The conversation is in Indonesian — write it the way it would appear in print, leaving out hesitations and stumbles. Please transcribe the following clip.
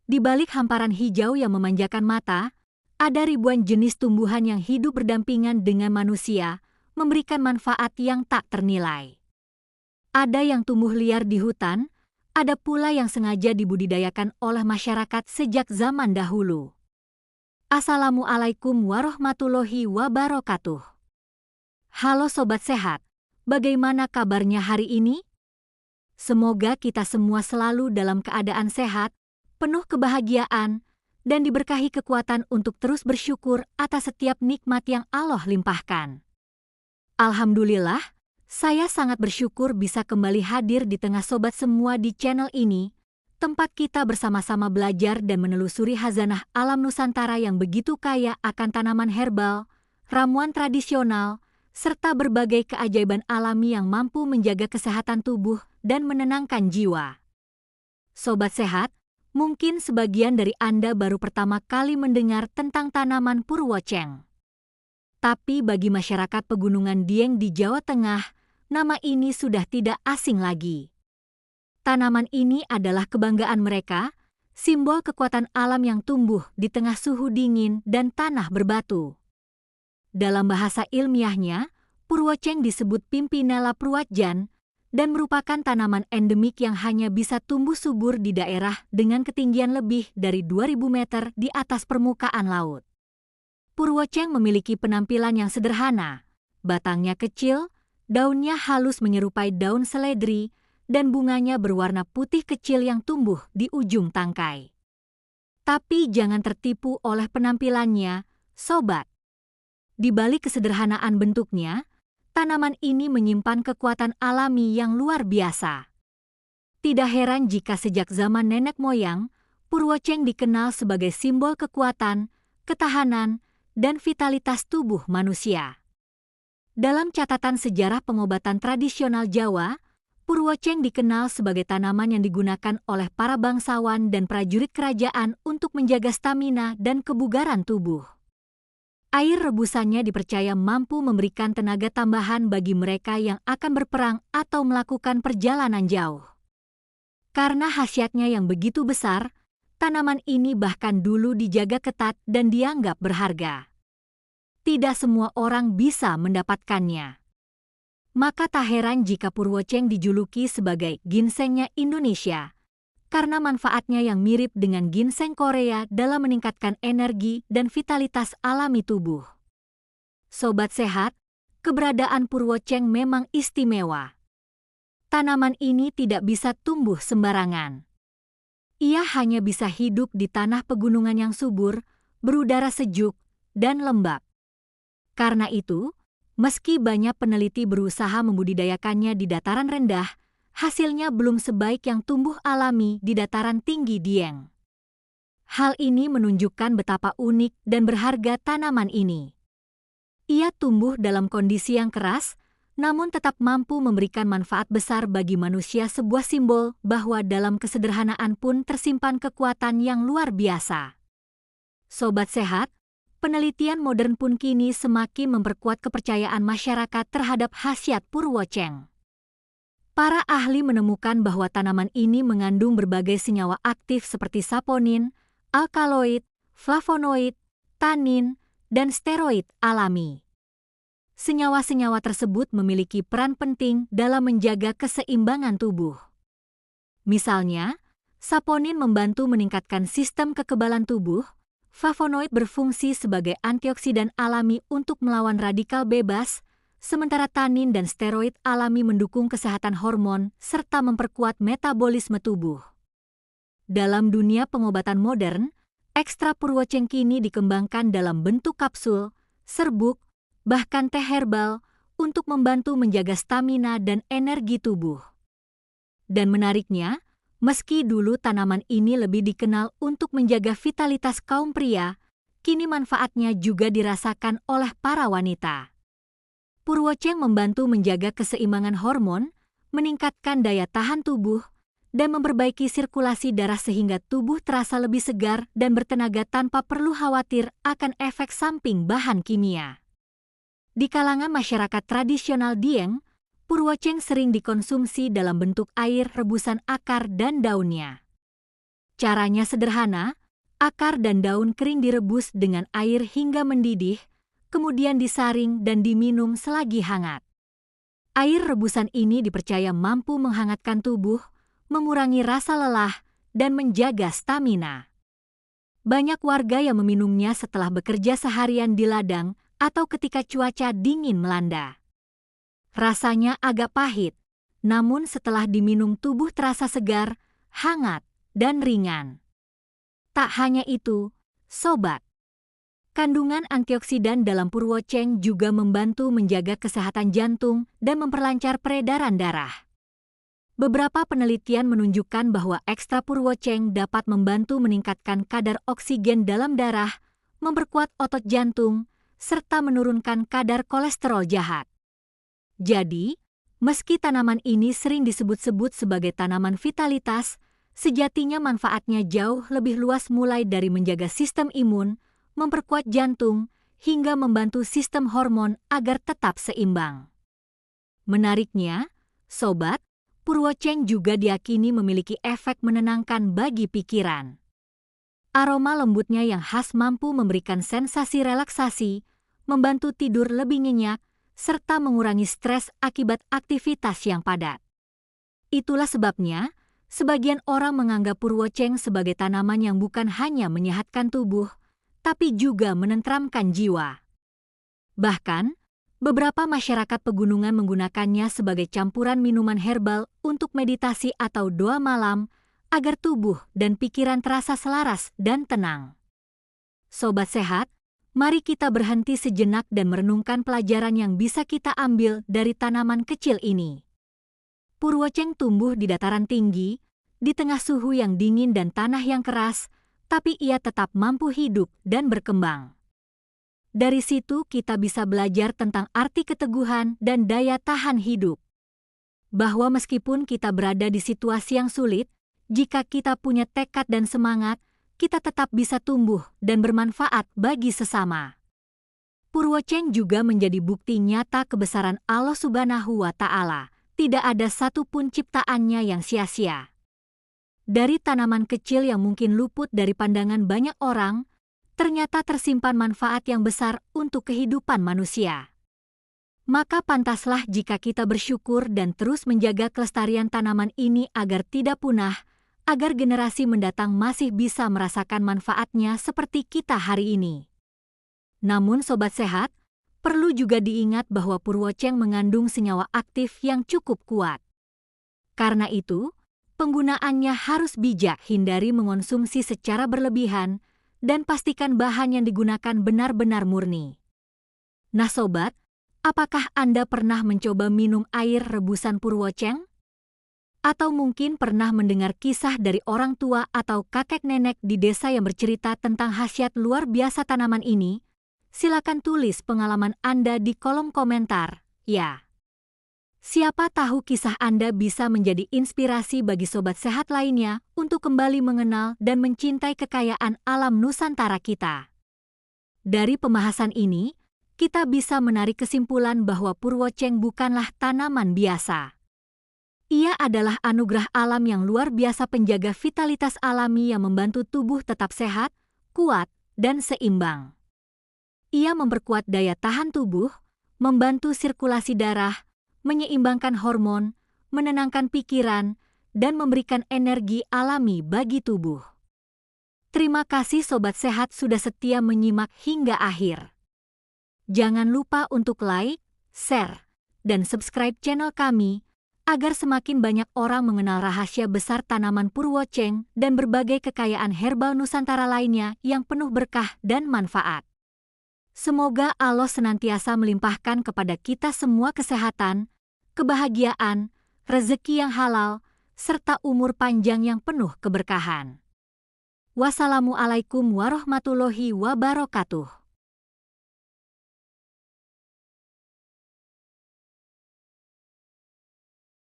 Di balik hamparan hijau yang memanjakan mata, ada ribuan jenis tumbuhan yang hidup berdampingan dengan manusia, memberikan manfaat yang tak ternilai. Ada yang tumbuh liar di hutan, ada pula yang sengaja dibudidayakan oleh masyarakat sejak zaman dahulu. Assalamualaikum warahmatullahi wabarakatuh. Halo Sobat Sehat, bagaimana kabarnya hari ini? Semoga kita semua selalu dalam keadaan sehat, penuh kebahagiaan, dan diberkahi kekuatan untuk terus bersyukur atas setiap nikmat yang Allah limpahkan. Alhamdulillah, saya sangat bersyukur bisa kembali hadir di tengah sobat semua di channel ini, tempat kita bersama-sama belajar dan menelusuri khazanah alam Nusantara yang begitu kaya akan tanaman herbal, ramuan tradisional, serta berbagai keajaiban alami yang mampu menjaga kesehatan tubuh dan menenangkan jiwa. Sobat Sehat, mungkin sebagian dari Anda baru pertama kali mendengar tentang tanaman Purwoceng. Tapi bagi masyarakat pegunungan Dieng di Jawa Tengah, nama ini sudah tidak asing lagi. Tanaman ini adalah kebanggaan mereka, simbol kekuatan alam yang tumbuh di tengah suhu dingin dan tanah berbatu. Dalam bahasa ilmiahnya, Purwoceng disebut Pimpinella purwadjan dan merupakan tanaman endemik yang hanya bisa tumbuh subur di daerah dengan ketinggian lebih dari 2000 meter di atas permukaan laut. Purwoceng memiliki penampilan yang sederhana, batangnya kecil, daunnya halus menyerupai daun seledri, dan bunganya berwarna putih kecil yang tumbuh di ujung tangkai. Tapi jangan tertipu oleh penampilannya, sobat. Di balik kesederhanaan bentuknya, tanaman ini menyimpan kekuatan alami yang luar biasa. Tidak heran jika sejak zaman nenek moyang, Purwoceng dikenal sebagai simbol kekuatan, ketahanan, dan vitalitas tubuh manusia. Dalam catatan sejarah pengobatan tradisional Jawa, Purwoceng dikenal sebagai tanaman yang digunakan oleh para bangsawan dan prajurit kerajaan untuk menjaga stamina dan kebugaran tubuh. Air rebusannya dipercaya mampu memberikan tenaga tambahan bagi mereka yang akan berperang atau melakukan perjalanan jauh. Karena khasiatnya yang begitu besar, tanaman ini bahkan dulu dijaga ketat dan dianggap berharga. Tidak semua orang bisa mendapatkannya. Maka tak heran jika Purwoceng dijuluki sebagai ginsengnya Indonesia, karena manfaatnya yang mirip dengan ginseng Korea dalam meningkatkan energi dan vitalitas alami tubuh. Sobat Sehat, keberadaan Purwoceng memang istimewa. Tanaman ini tidak bisa tumbuh sembarangan. Ia hanya bisa hidup di tanah pegunungan yang subur, berudara sejuk, dan lembab. Karena itu, meski banyak peneliti berusaha membudidayakannya di dataran rendah, hasilnya belum sebaik yang tumbuh alami di dataran tinggi Dieng. Hal ini menunjukkan betapa unik dan berharga tanaman ini. Ia tumbuh dalam kondisi yang keras, namun tetap mampu memberikan manfaat besar bagi manusia, sebuah simbol bahwa dalam kesederhanaan pun tersimpan kekuatan yang luar biasa. Sobat Sehat, penelitian modern pun kini semakin memperkuat kepercayaan masyarakat terhadap khasiat Purwoceng. Para ahli menemukan bahwa tanaman ini mengandung berbagai senyawa aktif seperti saponin, alkaloid, flavonoid, tanin, dan steroid alami. Senyawa-senyawa tersebut memiliki peran penting dalam menjaga keseimbangan tubuh. Misalnya, saponin membantu meningkatkan sistem kekebalan tubuh, flavonoid berfungsi sebagai antioksidan alami untuk melawan radikal bebas, sementara tanin dan steroid alami mendukung kesehatan hormon serta memperkuat metabolisme tubuh. Dalam dunia pengobatan modern, ekstrak Purwoceng kini dikembangkan dalam bentuk kapsul, serbuk, bahkan teh herbal untuk membantu menjaga stamina dan energi tubuh. Dan menariknya, meski dulu tanaman ini lebih dikenal untuk menjaga vitalitas kaum pria, kini manfaatnya juga dirasakan oleh para wanita. Purwoceng membantu menjaga keseimbangan hormon, meningkatkan daya tahan tubuh, dan memperbaiki sirkulasi darah sehingga tubuh terasa lebih segar dan bertenaga tanpa perlu khawatir akan efek samping bahan kimia. Di kalangan masyarakat tradisional Dieng, Purwoceng sering dikonsumsi dalam bentuk air rebusan akar dan daunnya. Caranya sederhana, akar dan daun kering direbus dengan air hingga mendidih, kemudian disaring dan diminum selagi hangat. Air rebusan ini dipercaya mampu menghangatkan tubuh, mengurangi rasa lelah, dan menjaga stamina. Banyak warga yang meminumnya setelah bekerja seharian di ladang atau ketika cuaca dingin melanda. Rasanya agak pahit, namun setelah diminum tubuh terasa segar, hangat, dan ringan. Tak hanya itu, sobat, kandungan antioksidan dalam purwoceng juga membantu menjaga kesehatan jantung dan memperlancar peredaran darah. Beberapa penelitian menunjukkan bahwa ekstra purwoceng dapat membantu meningkatkan kadar oksigen dalam darah, memperkuat otot jantung, serta menurunkan kadar kolesterol jahat. Jadi, meski tanaman ini sering disebut-sebut sebagai tanaman vitalitas, sejatinya manfaatnya jauh lebih luas mulai dari menjaga sistem imun, memperkuat jantung, hingga membantu sistem hormon agar tetap seimbang. Menariknya, sobat, purwoceng juga diyakini memiliki efek menenangkan bagi pikiran. Aroma lembutnya yang khas mampu memberikan sensasi relaksasi, membantu tidur lebih nyenyak, serta mengurangi stres akibat aktivitas yang padat. Itulah sebabnya, sebagian orang menganggap purwoceng sebagai tanaman yang bukan hanya menyehatkan tubuh, tapi juga menenteramkan jiwa. Bahkan, beberapa masyarakat pegunungan menggunakannya sebagai campuran minuman herbal untuk meditasi atau doa malam agar tubuh dan pikiran terasa selaras dan tenang. Sobat sehat, mari kita berhenti sejenak dan merenungkan pelajaran yang bisa kita ambil dari tanaman kecil ini. Purwoceng tumbuh di dataran tinggi, di tengah suhu yang dingin dan tanah yang keras, tapi ia tetap mampu hidup dan berkembang. Dari situ kita bisa belajar tentang arti keteguhan dan daya tahan hidup. Bahwa meskipun kita berada di situasi yang sulit, jika kita punya tekad dan semangat, kita tetap bisa tumbuh dan bermanfaat bagi sesama. Purwoceng juga menjadi bukti nyata kebesaran Allah Subhanahu wa Ta'ala. Tidak ada satupun ciptaannya yang sia-sia. Dari tanaman kecil yang mungkin luput dari pandangan banyak orang, ternyata tersimpan manfaat yang besar untuk kehidupan manusia. Maka pantaslah jika kita bersyukur dan terus menjaga kelestarian tanaman ini agar tidak punah, agar generasi mendatang masih bisa merasakan manfaatnya seperti kita hari ini. Namun sobat sehat, perlu juga diingat bahwa purwoceng mengandung senyawa aktif yang cukup kuat. Karena itu, penggunaannya harus bijak, hindari mengonsumsi secara berlebihan, dan pastikan bahan yang digunakan benar-benar murni. Nah sobat, apakah Anda pernah mencoba minum air rebusan purwoceng? Atau mungkin pernah mendengar kisah dari orang tua atau kakek nenek di desa yang bercerita tentang khasiat luar biasa tanaman ini? Silakan tulis pengalaman Anda di kolom komentar, ya. Siapa tahu kisah Anda bisa menjadi inspirasi bagi sobat sehat lainnya untuk kembali mengenal dan mencintai kekayaan alam Nusantara kita. Dari pembahasan ini, kita bisa menarik kesimpulan bahwa purwoceng bukanlah tanaman biasa. Ia adalah anugerah alam yang luar biasa, penjaga vitalitas alami yang membantu tubuh tetap sehat, kuat, dan seimbang. Ia memperkuat daya tahan tubuh, membantu sirkulasi darah, menyeimbangkan hormon, menenangkan pikiran, dan memberikan energi alami bagi tubuh. Terima kasih sobat sehat sudah setia menyimak hingga akhir. Jangan lupa untuk like, share, dan subscribe channel kami agar semakin banyak orang mengenal rahasia besar tanaman purwoceng dan berbagai kekayaan herbal Nusantara lainnya yang penuh berkah dan manfaat. Semoga Allah senantiasa melimpahkan kepada kita semua kesehatan, kebahagiaan, rezeki yang halal, serta umur panjang yang penuh keberkahan. Wassalamualaikum warahmatullahi wabarakatuh.